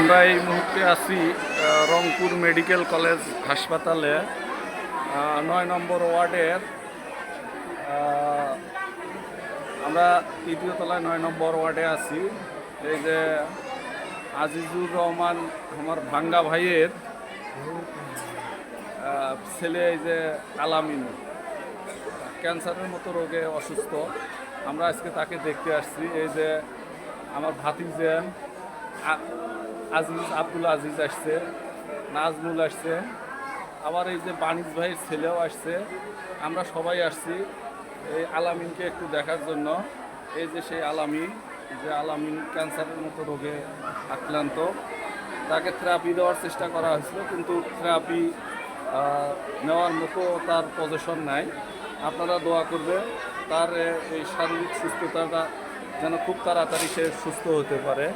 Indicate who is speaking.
Speaker 1: আমরা এই মুহূর্তে আছি রংপুর মেডিকেল কলেজ হাসপাতালে ৯ নম্বর ওয়ার্ডের আমরা তৃতীয় তলায় ৯ নম্বর ওয়ার্ডে আছি। এই যে আজিজুর রহমান আমার ভাঙ্গা ভাইয়ের ছেলে, এই যে আলামিন ক্যান্সারের মতো রোগে অসুস্থ। আমরা আজকে তাকে দেখতে আসছি। এই যে আমার ভাতিজা আজিজ আব্দুল আজিজ আসছে, নাজমুল আসছে, আবার এই যে বানিজ ভাইয়ের ছেলেও আসছে। আমরা সবাই আসছি এই আলামিনকে একটু দেখার জন্য। এই যে সেই আলামিন, যে আলামিন ক্যান্সারের মতো রোগে আক্রান্ত। তাকে থেরাপি দেওয়ার চেষ্টা করা হয়েছিল, কিন্তু থেরাপি নেওয়ার মতো তার পজিশন নাই। আপনারা দোয়া করবে তার এই শারীরিক সুস্থতাটা যেন খুব তাড়াতাড়ি সে সুস্থ হতে পারে।